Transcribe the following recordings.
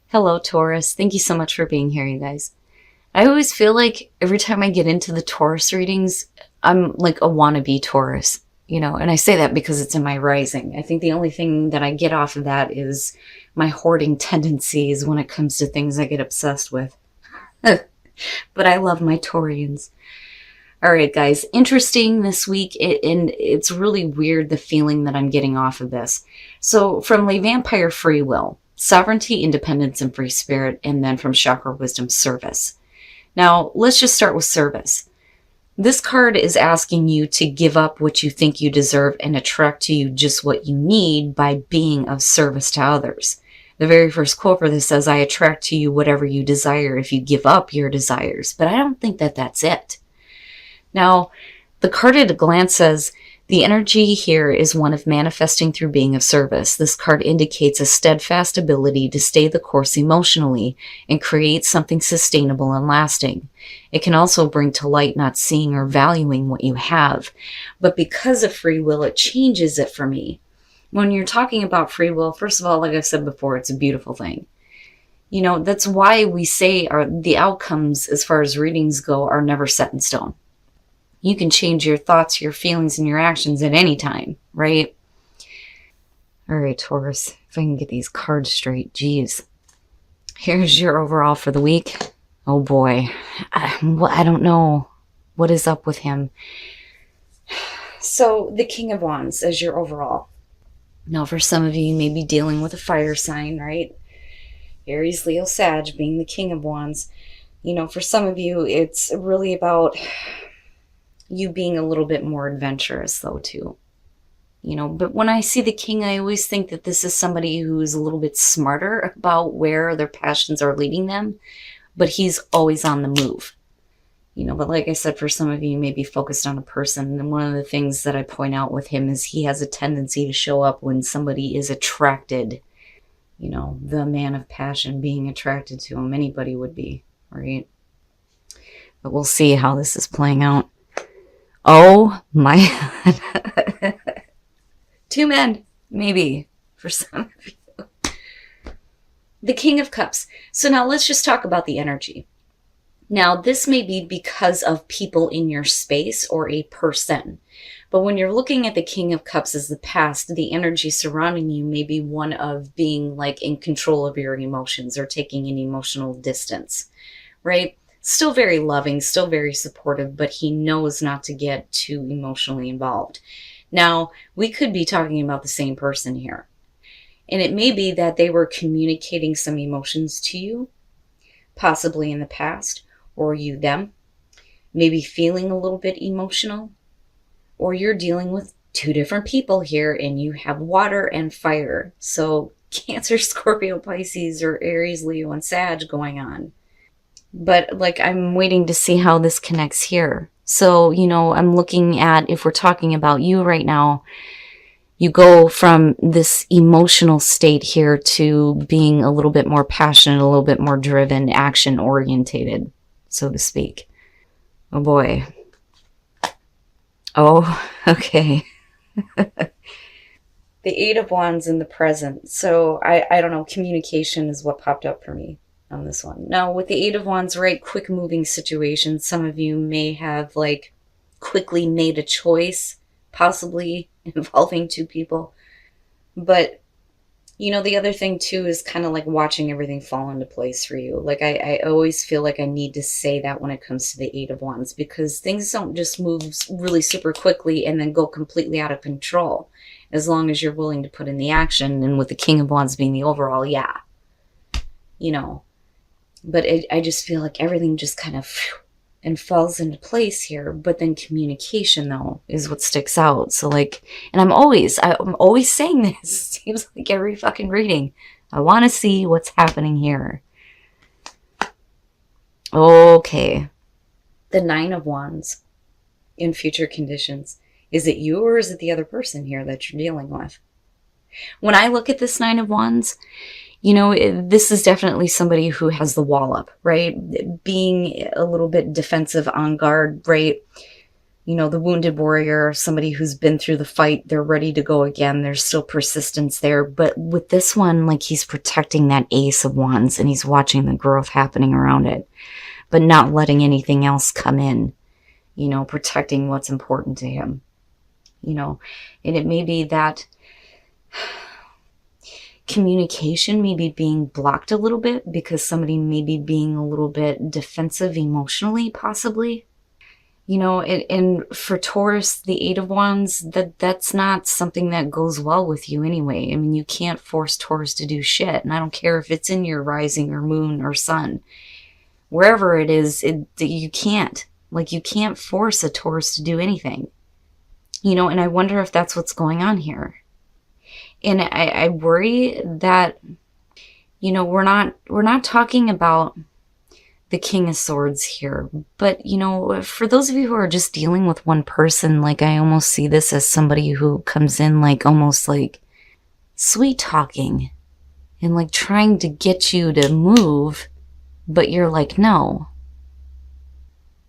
Hello, Taurus. Thank you so much for being here, you guys. I always feel like every time I get into the Taurus readings, I'm like a wannabe Taurus, and I say that because it's in my rising. I think the only thing that I get off of that is my hoarding tendencies when it comes to things I get obsessed with. But I love my Taurians. All right, guys, interesting this week, and it's really weird the feeling that I'm getting off of this. So, from Le Vampire Free Will, Sovereignty, Independence, and Free Spirit, and then from Chakra Wisdom, Service. Now, let's just start with service. This card is asking you to give up what you think you deserve and attract to you just what you need by being of service to others. The very first quote for this says, I attract to you whatever you desire if you give up your desires. But I don't think that that's it. Now, the card at a glance says, the energy here is one of manifesting through being of service. This card indicates a steadfast ability to stay the course emotionally and create something sustainable and lasting. It can also bring to light not seeing or valuing what you have. But because of free will, it changes it for me. When you're talking about free will, first of all, like I've said before, it's a beautiful thing. That's why we say the outcomes as far as readings go are never set in stone. You can change your thoughts, your feelings, and your actions at any time, right? All right, Taurus, if I can get these cards straight, geez. Here's your overall for the week. Oh boy, I don't know what is up with him. So, the King of Wands as your overall. Now, for some of you, you may be dealing with a fire sign, right? Aries, Leo, Sag being the King of Wands. For some of you, it's really about you being a little bit more adventurous though too. But when I see the king, I always think that this is somebody who is a little bit smarter about where their passions are leading them, but he's always on the move. But like I said, for some of you, you may be focused on a person. And one of the things that I point out with him is he has a tendency to show up when somebody is attracted. The man of passion being attracted to him. Anybody would be, right? But we'll see how this is playing out. Oh my God. Two men, maybe, for some of you. The King of Cups. So now let's just talk about the energy. Now, this may be because of people in your space or a person. But when you're looking at the King of Cups as the past, the energy surrounding you may be one of being like in control of your emotions or taking an emotional distance, right? Still very loving, still very supportive, but he knows not to get too emotionally involved. Now, we could be talking about the same person here. And it may be that they were communicating some emotions to you, possibly in the past, or you them, maybe feeling a little bit emotional, or you're dealing with two different people here and you have water and fire. So Cancer, Scorpio, Pisces, or Aries, Leo, and Sag going on. But I'm waiting to see how this connects here. So, I'm looking at, if we're talking about you right now, you go from this emotional state here to being a little bit more passionate, a little bit more driven, action orientated, so to speak. Oh boy. Oh, okay. The Eight of Wands in the present. So I don't know, communication is what popped up for me on this one. Now, with the Eight of Wands, right, quick moving situations, some of you may have quickly made a choice, possibly involving two people. But, the other thing too is kind of watching everything fall into place for you. I always feel like I need to say that when it comes to the Eight of Wands, because things don't just move really super quickly and then go completely out of control. As long as you're willing to put in the action, and with the King of Wands being the overall, yeah. But I just feel like everything just kind of and falls into place here. But then communication, though, is what sticks out. So, and I'm always saying this. Seems like every fucking reading. I want to see what's happening here. Okay. The Nine of Wands in future conditions. Is it you or is it the other person here that you're dealing with? When I look at this Nine of Wands, this is definitely somebody who has the wall up, right? Being a little bit defensive, on guard, right? You know, the wounded warrior, somebody who's been through the fight, they're ready to go again. There's still persistence there. But with this one, like, he's protecting that Ace of Wands and he's watching the growth happening around it, but not letting anything else come in, you know, protecting what's important to him, you know. And it may be that communication may be being blocked a little bit because somebody may be being a little bit defensive emotionally, possibly. You know, and for Taurus, the Eight of Wands, that's not something that goes well with you anyway. I mean, you can't force Taurus to do shit. And I don't care if it's in your rising or moon or sun. Wherever it is, you can't. Like, you can't force a Taurus to do anything. You know, and I wonder if that's what's going on here. And I worry that, you know, we're not talking about the King of Swords here. But, you know, for those of you who are just dealing with one person, like, I almost see this as somebody who comes in like almost like sweet talking and like trying to get you to move, but you're like, no.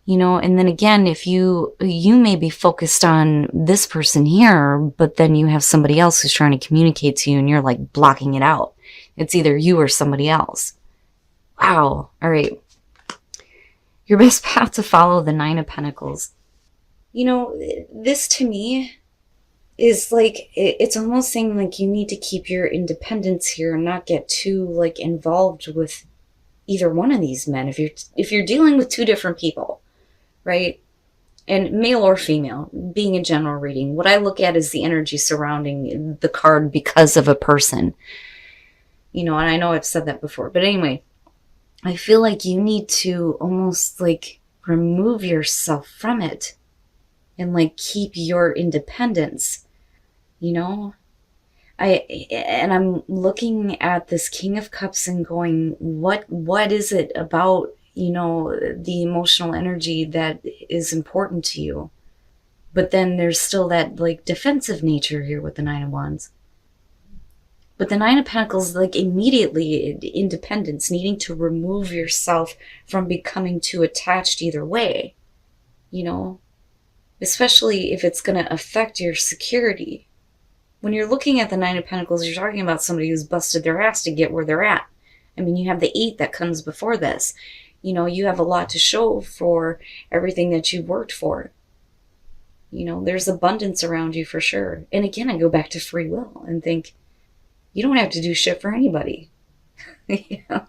You know, and then again, if you may be focused on this person here, but then you have somebody else who's trying to communicate to you and you're like blocking it out. It's either you or somebody else. Wow. All right. Your best path to follow, the Nine of Pentacles. You know, this to me is like, it's almost saying like you need to keep your independence here and not get too like involved with either one of these men. If you're dealing with two different people, right? And male or female, being a general reading, what I look at is the energy surrounding the card because of a person. You know, and I know I've said that before, but anyway, I feel like you need to almost like remove yourself from it and like keep your independence, you know? I'm looking at this King of Cups and going, what is it about, you know, the emotional energy that is important to you? But then there's still that like defensive nature here with the Nine of Wands. But the Nine of Pentacles, like immediately independence, needing to remove yourself from becoming too attached either way, you know, especially if it's going to affect your security. When you're looking at the Nine of Pentacles, you're talking about somebody who's busted their ass to get where they're at. I mean, you have the 8 that comes before this. You know, you have a lot to show for everything that you've worked for. You know, there's abundance around you for sure. And again, I go back to free will and think, you don't have to do shit for anybody. You know?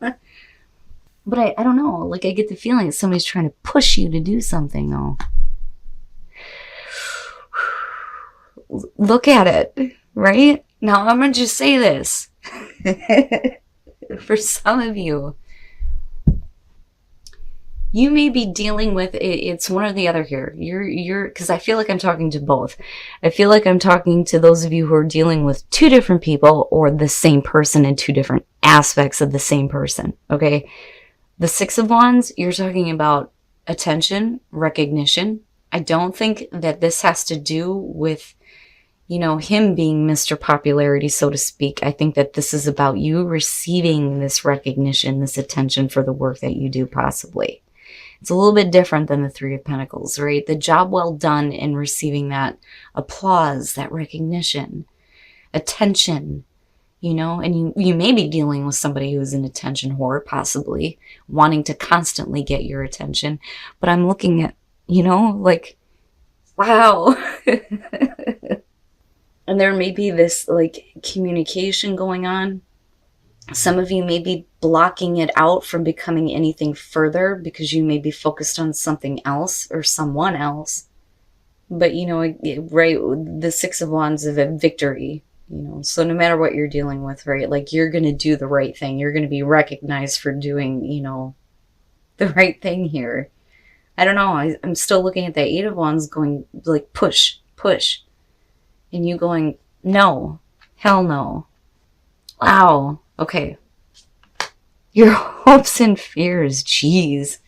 But I don't know. Like, I get the feeling that somebody's trying to push you to do something, though. Look at it, right? Now, I'm going to just say this. For some of you, you may be dealing with, it's one or the other here. Because I feel like I'm talking to both. I feel like I'm talking to those of you who are dealing with two different people or the same person and two different aspects of the same person, okay? The Six of Wands, you're talking about attention, recognition. I don't think that this has to do with, you know, him being Mr. Popularity, so to speak. I think that this is about you receiving this recognition, this attention for the work that you do, possibly. It's a little bit different than the Three of Pentacles, right? The job well done in receiving that applause, that recognition, attention, you know, and you may be dealing with somebody who's an attention whore, possibly wanting to constantly get your attention. But I'm looking at, you know, like, wow. And there may be this like communication going on. Some of you may be blocking it out from becoming anything further because you may be focused on something else or someone else. But, you know, right, the Six of Wands is a victory, you know. So no matter what you're dealing with, right, like you're going to do the right thing. You're going to be recognized for doing, you know, the right thing here. I don't know. I'm still looking at that Eight of Wands going like push, push. And you going, no, hell no. Wow. Okay. Your hopes and fears. Jeez.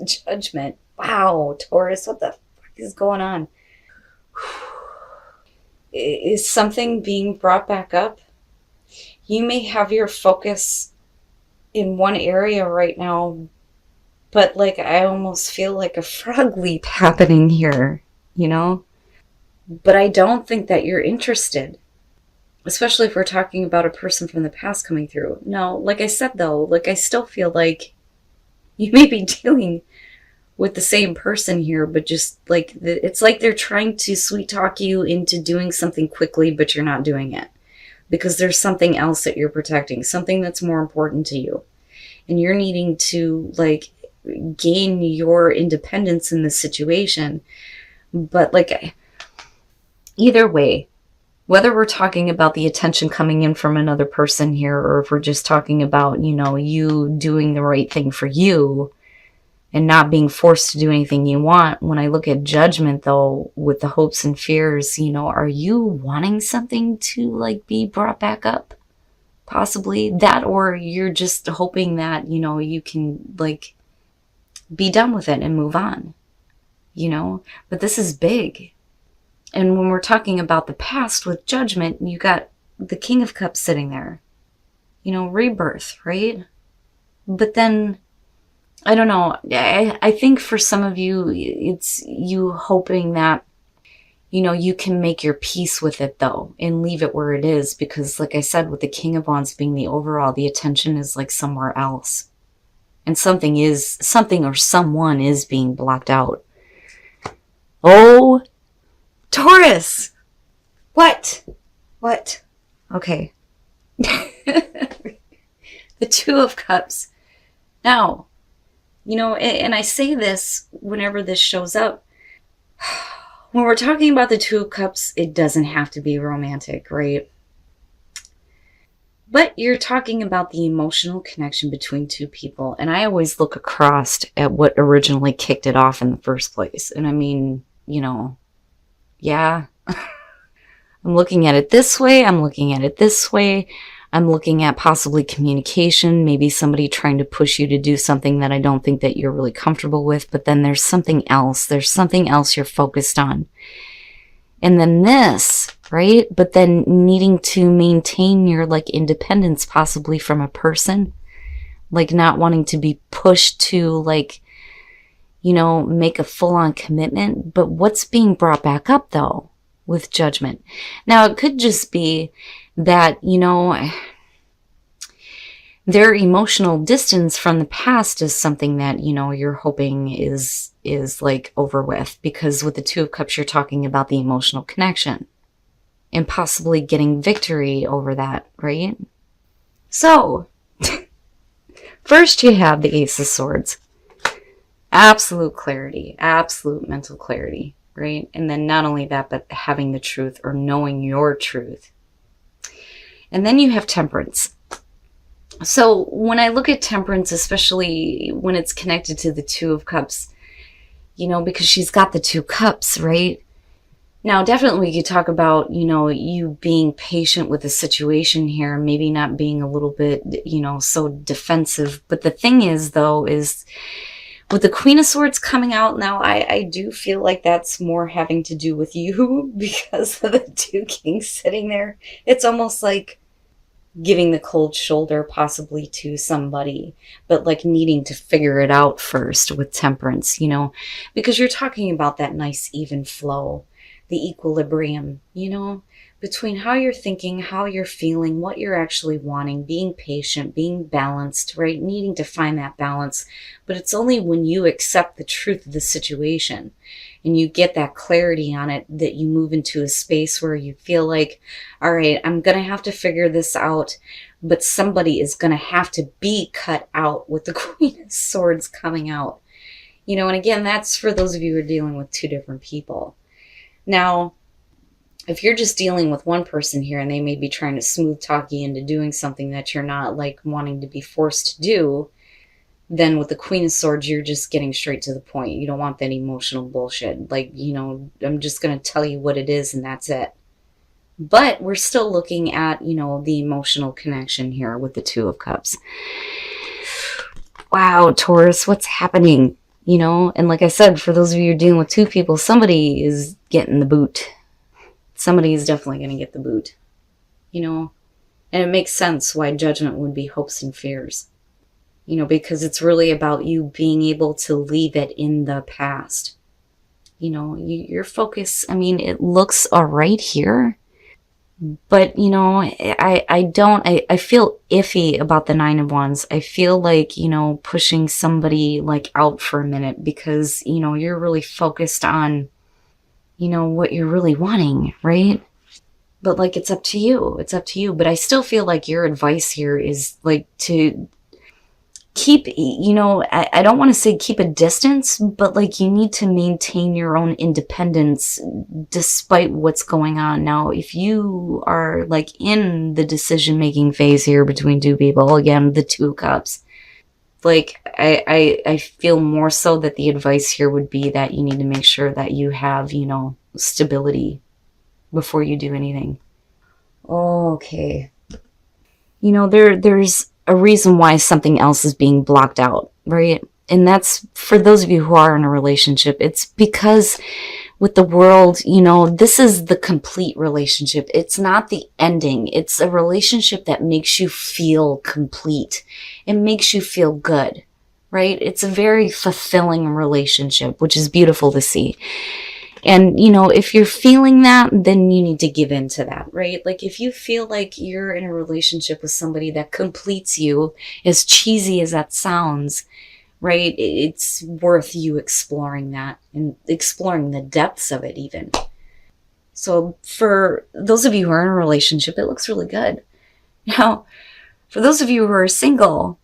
Judgment. Wow, Taurus, what the fuck is going on? Is something being brought back up? You may have your focus in one area right now, but like I almost feel like a frog leap happening here. you know? But I don't think that you're interested, especially if we're talking about a person from the past coming through. No, like I said though, like I still feel like you may be dealing with the same person here, but just like it's like they're trying to sweet talk you into doing something quickly, but you're not doing it because there's something else that you're protecting, something that's more important to you. And you're needing to like gain your independence in this situation. But like either way, whether we're talking about the attention coming in from another person here, or if we're just talking about, you know, you doing the right thing for you and not being forced to do anything you want. When I look at judgment though, with the hopes and fears, you know, are you wanting something to like be brought back up? Possibly that, or you're just hoping that, you know, you can like be done with it and move on, you know? But this is big. And when we're talking about the past with judgment, you got the King of Cups sitting there, you know, rebirth, right? But then, I don't know, I think for some of you, it's you hoping that, you know, you can make your peace with it though and leave it where it is. Because like I said, with the King of Wands being the overall, the attention is like somewhere else. And something or someone is being blocked out. Oh, Taurus! What? Okay. The Two of Cups. Now, you know, and I say this whenever this shows up. When we're talking about the Two of Cups, it doesn't have to be romantic, right? But you're talking about the emotional connection between two people. And I always look across at what originally kicked it off in the first place. And I mean, you know, yeah, I'm looking at it this way. I'm looking at it this way. I'm looking at possibly communication, maybe somebody trying to push you to do something that I don't think that you're really comfortable with. But then there's something else. There's something else you're focused on. And then this, right? But then needing to maintain your like independence possibly from a person, like not wanting to be pushed to like, you know, make a full-on commitment. But what's being brought back up though with judgment? Now it could just be that, you know, their emotional distance from the past is something that, you know, you're hoping is like over with, because with the Two of Cups, you're talking about the emotional connection and possibly getting victory over that, right? So first you have the Ace of Swords. Absolute clarity, absolute mental clarity, right? And then not only that, but having the truth or knowing your truth. And then you have Temperance. So when I look at Temperance, especially when it's connected to the Two of Cups, you know, because she's got the Two Cups, right? Now, definitely we could talk about, you know, you being patient with the situation here, maybe not being a little bit, you know, so defensive. But the thing is, though, is with the Queen of Swords coming out now, I do feel like that's more having to do with you because of the two kings sitting there. It's almost like giving the cold shoulder possibly to somebody, but like needing to figure it out first with Temperance, you know, because you're talking about that nice even flow, the equilibrium, you know, between how you're thinking, how you're feeling, what you're actually wanting, being patient, being balanced, right? Needing to find that balance. But it's only when you accept the truth of the situation and you get that clarity on it that you move into a space where you feel like, all right, I'm going to have to figure this out, but somebody is going to have to be cut out with the Queen of Swords coming out. You know, and again, that's for those of you who are dealing with two different people. Now, if you're just dealing with one person here and they may be trying to smooth talk you into doing something that you're not like wanting to be forced to do, then with the Queen of Swords, you're just getting straight to the point. You don't want that emotional bullshit. Like, you know, I'm just going to tell you what it is and that's it. But we're still looking at, you know, the emotional connection here with the Two of Cups. Wow, Taurus, what's happening? You know, and like I said, for those of you who are dealing with two people, somebody is getting the boot. Somebody is definitely going to get the boot, you know, and it makes sense why judgment would be hopes and fears, you know, because it's really about you being able to leave it in the past, Your focus, I mean, it looks all right here. But, I feel iffy about the Nine of Wands. I feel like, pushing somebody like out for a minute because, you're really focused on, what you're really wanting, right? But like, it's up to you. It's up to you. But I still feel like your advice here is like to keep, I don't want to say keep a distance, but like you need to maintain your own independence despite what's going on. Now, if you are like in the decision making phase here between two people, again, the Two of Cups, like I feel more so that the advice here would be that you need to make sure that you have, stability before you do anything. Okay. There's a reason why something else is being blocked out, right? And that's for those of you who are in a relationship. It's because with the world, this is the complete relationship. It's not the ending. It's a relationship that makes you feel complete. It makes you feel good, right? It's a very fulfilling relationship, which is beautiful to see. And, if you're feeling that, then you need to give in to that, right? Like if you feel like you're in a relationship with somebody that completes you, as cheesy as that sounds, right? It's worth you exploring that and exploring the depths of it even. So for those of you who are in a relationship, it looks really good. Now, for those of you who are single,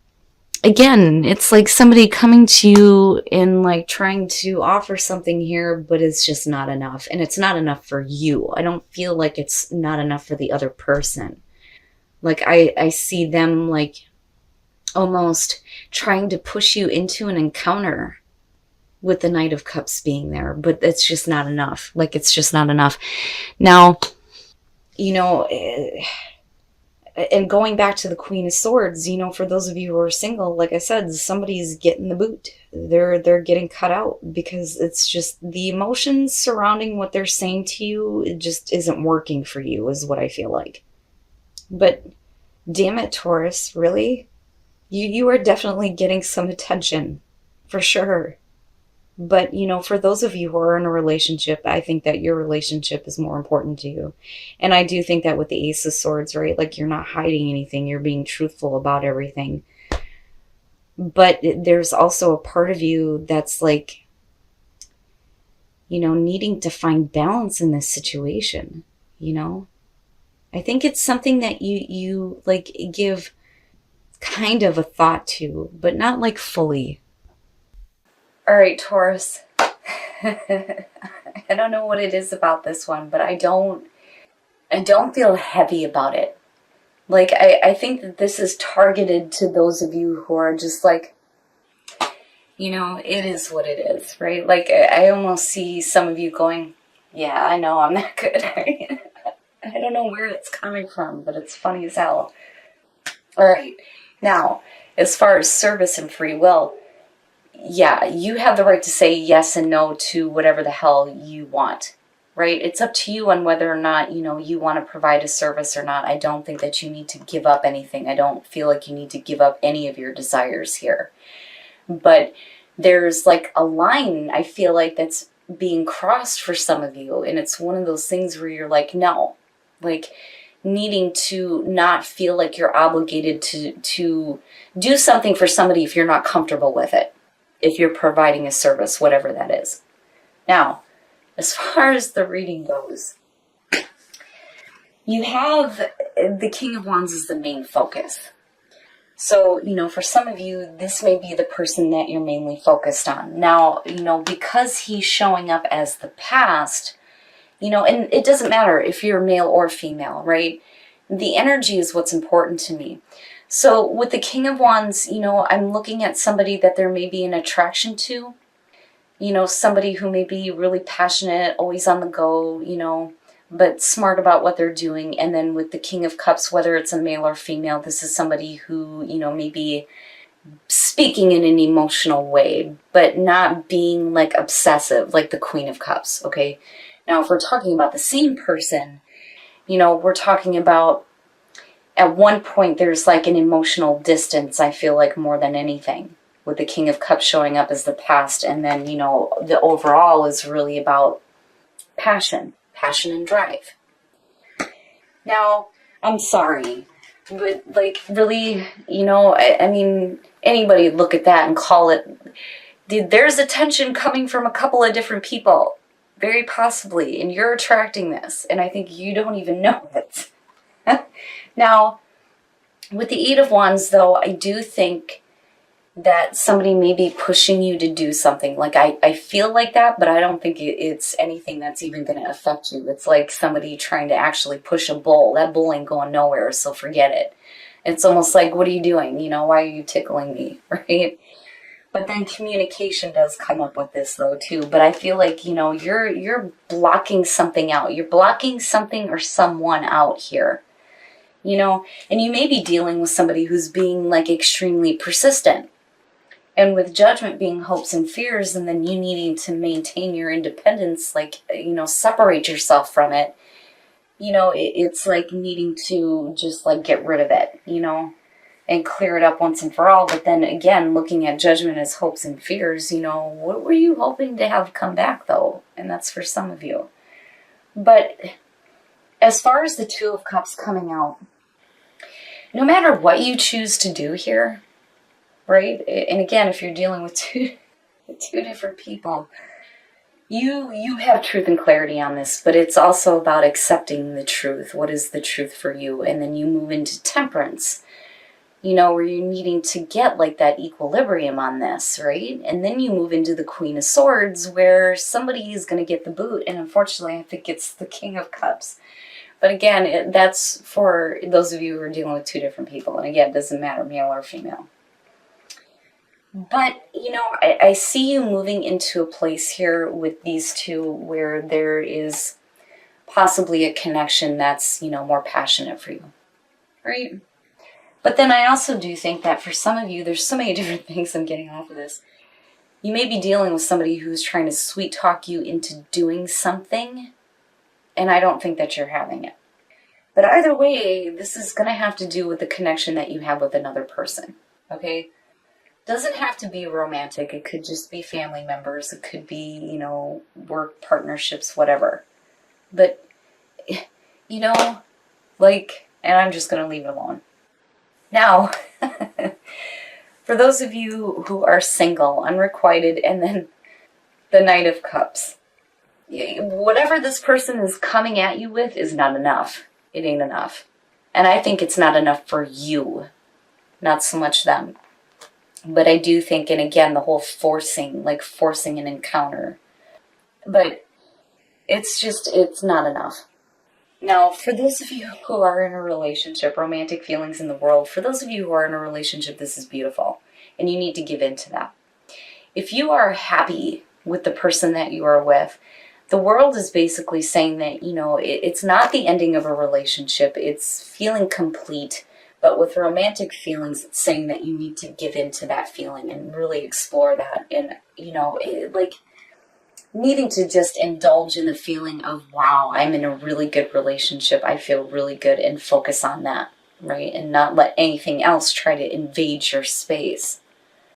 again, it's like somebody coming to you and like trying to offer something here, but it's just not enough. And it's not enough for you. I don't feel like it's not enough for the other person. Like I see them like almost trying to push you into an encounter with the Knight of Cups being there, but it's just not enough. Like it's just not enough. Now, and going back to the Queen of Swords, for those of you who are single, like I said, somebody's getting the boot. They're getting cut out because it's just the emotions surrounding what they're saying to you, it just isn't working for you, is what I feel like. But damn it, Taurus, really? You are definitely getting some attention, for sure. But, for those of you who are in a relationship, I think that your relationship is more important to you. And I do think that with the Ace of Swords, right? Like you're not hiding anything. You're being truthful about everything. But there's also a part of you that's like, needing to find balance in this situation, I think it's something that you like give kind of a thought to, but not like fully. All right, Taurus. I don't know what it is about this one, but I don't feel heavy about it. Like, I think that this is targeted to those of you who are just like, it is what it is, right? Like, I almost see some of you going, yeah, I know I'm that good. I don't know where it's coming from, but it's funny as hell. All right. Now, as far as service and free will, yeah, you have the right to say yes and no to whatever the hell you want, right? It's up to you on whether or not, you want to provide a service or not. I don't think that you need to give up anything. I don't feel like you need to give up any of your desires here. But there's like a line, I feel like, that's being crossed for some of you. And it's one of those things where you're like, no, like needing to not feel like you're obligated to do something for somebody if you're not comfortable with it. If you're providing a service, whatever that is. Now, as far as the reading goes, you have the King of Wands as the main focus. So, for some of you, this may be the person that you're mainly focused on. Now, because he's showing up as the past, and it doesn't matter if you're male or female, right? The energy is what's important to me. So with the King of Wands, I'm looking at somebody that there may be an attraction to, somebody who may be really passionate, always on the go, but smart about what they're doing. And then with the King of Cups, whether it's a male or female, this is somebody who, may be speaking in an emotional way, but not being like obsessive, like the Queen of Cups, okay? Now, if we're talking about the same person, we're talking about at one point there's like an emotional distance, I feel like, more than anything. with the King of Cups showing up as the past, and then, you know, the overall is really about passion and drive. Now, I'm sorry, but like, really, you know, I mean, anybody look at that and call it, there's attention coming from a couple of different people, very possibly, and you're attracting this, and I think you don't even know it. Now, with the Eight of Wands, though, I do think that somebody may be pushing you to do something. Like, I feel like that, but I don't think it's anything that's even going to affect you. It's like somebody trying to actually push a bull. That bull ain't going nowhere, so forget it. It's almost like, what are you doing? You know, why are you tickling me, right? But then communication does come up with this, though, too. But I feel like, you know, you're blocking something out. You're blocking something or someone out here. You know, and you may be dealing with somebody who's being, like, extremely persistent. And with Judgment being hopes and fears, and then you needing to maintain your independence, like, you know, separate yourself from it, you know, it's like needing to just, like, get rid of it, you know, and clear it up once and for all. But then again, looking at Judgment as hopes and fears, you know, what were you hoping to have come back, though? And that's for some of you. But as far as the Two of Cups coming out, no matter what you choose to do here, right? And again, if you're dealing with two different people, you have truth and clarity on this, but it's also about accepting the truth. What is the truth for you? And then you move into Temperance, you know, where you're needing to get like that equilibrium on this, right? And then you move into the Queen of Swords, where somebody is going to get the boot, and unfortunately I think it's the King of Cups. But again, that's for those of you who are dealing with two different people. And again, it doesn't matter, male or female. But, you know, I see you moving into a place here with these two where there is possibly a connection that's, you know, more passionate for you, right? But then I also do think that for some of you, there's so many different things I'm getting off of this. You may be dealing with somebody who's trying to sweet talk you into doing something, and I don't think that you're having it. But either way, this is going to have to do with the connection that you have with another person, okay? Doesn't have to be romantic. It could just be family members. It could be, you know, work partnerships, whatever. But, you know, like, and I'm just going to leave it alone. Now, for those of you who are single, unrequited, and then the Knight of Cups, whatever this person is coming at you with is not enough. It ain't enough. And I think it's not enough for you, not so much them. But I do think, and again, the whole forcing, like forcing an encounter. But it's not enough. Now, for those of you who are in a relationship, romantic feelings in the world, for those of you who are in a relationship, this is beautiful. And you need to give in to that. If you are happy with the person that you are with, the world is basically saying that, you know, it's not the ending of a relationship. It's feeling complete. But with romantic feelings, it's saying that you need to give in to that feeling and really explore that. And, you know, like needing to just indulge in the feeling of, wow, I'm in a really good relationship. I feel really good, and focus on that, right? And not let anything else try to invade your space.